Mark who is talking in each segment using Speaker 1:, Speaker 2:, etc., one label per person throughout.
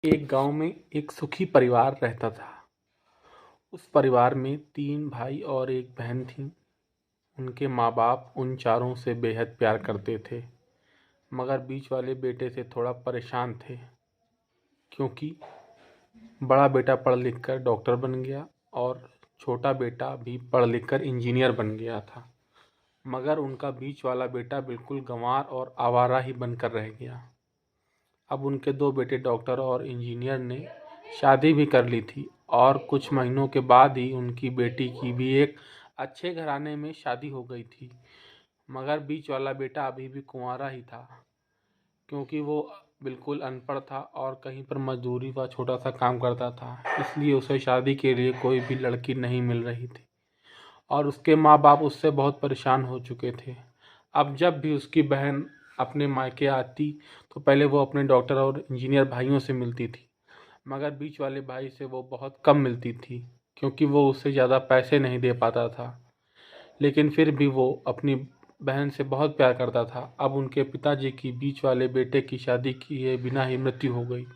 Speaker 1: एक गांव में एक सुखी परिवार रहता था। उस परिवार में 3 भाई और एक बहन थी। उनके माँ बाप उन चारों से बेहद प्यार करते थे, मगर बीच वाले बेटे से थोड़ा परेशान थे, क्योंकि बड़ा बेटा पढ़ लिख कर डॉक्टर बन गया और छोटा बेटा भी पढ़ लिख कर इंजीनियर बन गया था। मगर उनका बीच वाला बेटा बिल्कुल गंवार और आवारा ही बनकर रह गया। अब उनके 2 बेटे डॉक्टर और इंजीनियर ने शादी भी कर ली थी और कुछ महीनों के बाद ही उनकी बेटी की भी एक अच्छे घराने में शादी हो गई थी। मगर बीच वाला बेटा अभी भी कुंवारा ही था, क्योंकि वो बिल्कुल अनपढ़ था और कहीं पर मजदूरी व छोटा सा काम करता था। इसलिए उसे शादी के लिए कोई भी लड़की नहीं मिल रही थी और उसके माँ बाप उससे बहुत परेशान हो चुके थे। अब जब भी उसकी बहन अपने मायके आती तो पहले वो अपने डॉक्टर और इंजीनियर भाइयों से मिलती थी, मगर बीच वाले भाई से वो बहुत कम मिलती थी, क्योंकि वो उससे ज़्यादा पैसे नहीं दे पाता था। लेकिन फिर भी वो अपनी बहन से बहुत प्यार करता था। अब उनके पिताजी की बीच वाले बेटे की शादी किए बिना ही मृत्यु हो गई।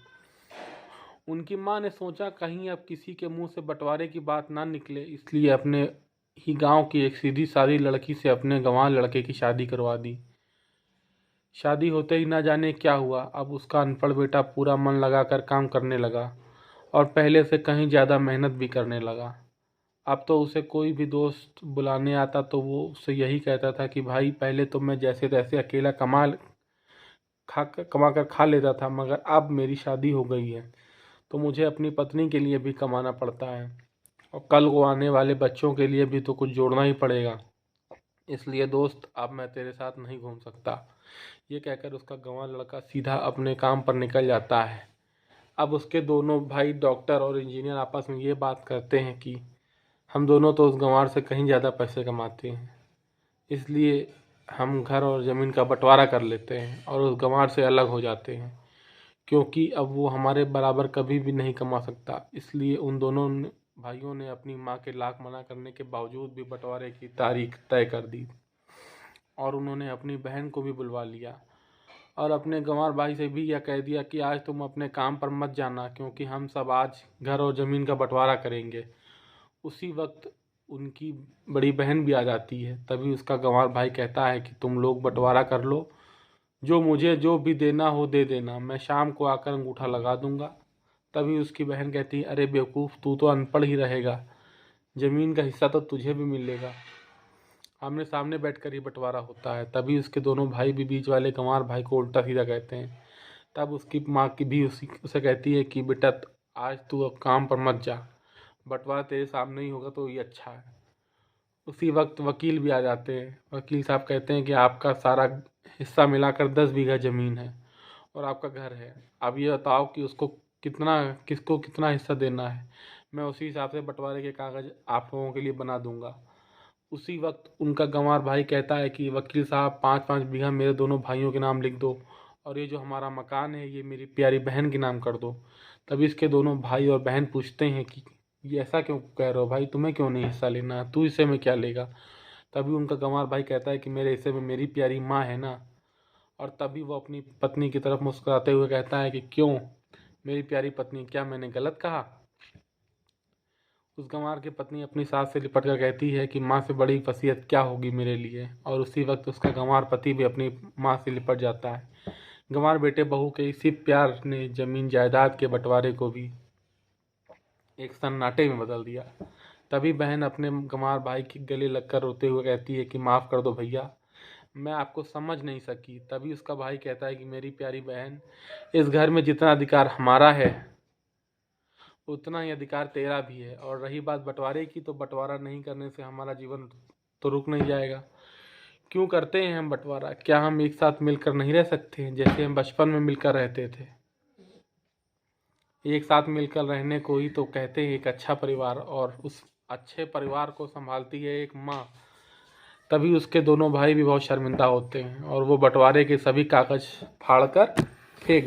Speaker 1: उनकी माँ ने सोचा कहीं अब किसी के मुंह से बंटवारे की बात ना निकले, इसलिए अपने ही गांव की एक सीधी सादी लड़की से अपने गंवार लड़के की शादी करवा दी। शादी होते ही ना जाने क्या हुआ, अब उसका अनपढ़ बेटा पूरा मन लगाकर काम करने लगा और पहले से कहीं ज़्यादा मेहनत भी करने लगा। अब तो उसे कोई भी दोस्त बुलाने आता तो वो उससे यही कहता था कि भाई, पहले तो मैं जैसे तैसे अकेला कमा कर खा लेता था, मगर अब मेरी शादी हो गई है तो मुझे अपनी पत्नी के लिए भी कमाना पड़ता है और कल को आने वाले बच्चों के लिए भी तो कुछ जोड़ना ही पड़ेगा। इसलिए दोस्त, अब मैं तेरे साथ नहीं घूम सकता। ये कहकर उसका गंवार लड़का सीधा अपने काम पर निकल जाता है। अब उसके दोनों भाई डॉक्टर और इंजीनियर आपस में ये बात करते हैं कि हम दोनों तो उस गंवार से कहीं ज़्यादा पैसे कमाते हैं, इसलिए हम घर और ज़मीन का बंटवारा कर लेते हैं और उस गंवार से अलग हो जाते हैं, क्योंकि अब वो हमारे बराबर कभी भी नहीं कमा सकता। इसलिए उन दोनों भाइयों ने अपनी माँ के लाख मना करने के बावजूद भी बंटवारे की तारीख तय कर दी और उन्होंने अपनी बहन को भी बुलवा लिया और अपने गंवार भाई से भी यह कह दिया कि आज तुम अपने काम पर मत जाना, क्योंकि हम सब आज घर और ज़मीन का बंटवारा करेंगे। उसी वक्त उनकी बड़ी बहन भी आ जाती है। तभी उसका गंवार भाई कहता है कि तुम लोग बंटवारा कर लो, जो मुझे जो भी देना हो दे देना, मैं शाम को आकर अंगूठा लगा दूंगा। तभी उसकी बहन कहती है, अरे बेवकूफ़, तू तो अनपढ़ ही रहेगा, ज़मीन का हिस्सा तो तुझे भी मिलेगा। आमने सामने बैठकर ही बंटवारा होता है। तभी उसके दोनों भाई भी बीच वाले गंवार भाई को उल्टा सीधा कहते हैं। तब उसकी माँ की भी उसे कहती है कि बेटा, आज तू अब काम पर मत जा, बंटवारा तेरे सामने ही होगा तो ये अच्छा है। उसी वक्त वकील भी आ जाते हैं। वकील साहब कहते हैं कि आपका सारा हिस्सा मिलाकर 10 बीघा ज़मीन है और आपका घर है। अब ये बताओ कि उसको किसको कितना हिस्सा देना है। मैं उसी हिसाब से बंटवारे के कागज़ आप लोगों के लिए बना दूंगा। उसी वक्त उनका गंवार भाई कहता है कि वकील साहब, 5-5 बीघा मेरे दोनों भाइयों के नाम लिख दो और ये जो हमारा मकान है ये मेरी प्यारी बहन के नाम कर दो। तभी इसके दोनों भाई और बहन पूछते हैं कि ये ऐसा क्यों कह रहे हो भाई, तुम्हें क्यों नहीं हिस्सा लेना है, तू हिस्से में क्या लेगा। तभी उनका गंवार भाई कहता है कि मेरे हिस्से में मेरी प्यारी माँ है ना। और तभी वो अपनी पत्नी की तरफ मुस्कुराते हुए कहता है कि क्यों मेरी प्यारी पत्नी, क्या मैंने गलत कहा। उस गंवार की पत्नी अपनी सास से लिपट कर कहती है कि माँ से बड़ी वसीयत क्या होगी मेरे लिए। और उसी वक्त उसका गंवार पति भी अपनी माँ से लिपट जाता है। गंवार बेटे बहू के इसी प्यार ने जमीन जायदाद के बंटवारे को भी एक सन्नाटे में बदल दिया। तभी बहन अपने गंवार भाई के गले लगकर रोते हुए कहती है कि माफ़ कर दो भैया, मैं आपको समझ नहीं सकी। तभी उसका भाई कहता है कि मेरी प्यारी बहन, इस घर में जितना अधिकार हमारा है उतना ही अधिकार तेरा भी है। और रही बात बंटवारे की, तो बंटवारा नहीं करने से हमारा जीवन तो रुक नहीं जाएगा। क्यों करते हैं हम बंटवारा? क्या हम एक साथ मिलकर नहीं रह सकते जैसे हम बचपन में मिलकर रहते थे? एक साथ मिलकर रहने को ही तो कहते हैं एक अच्छा परिवार, और उस अच्छे परिवार को संभालती है एक माँ। तभी उसके दोनों भाई भी बहुत शर्मिंदा होते हैं और वो बंटवारे के सभी कागज फाड़कर फेंक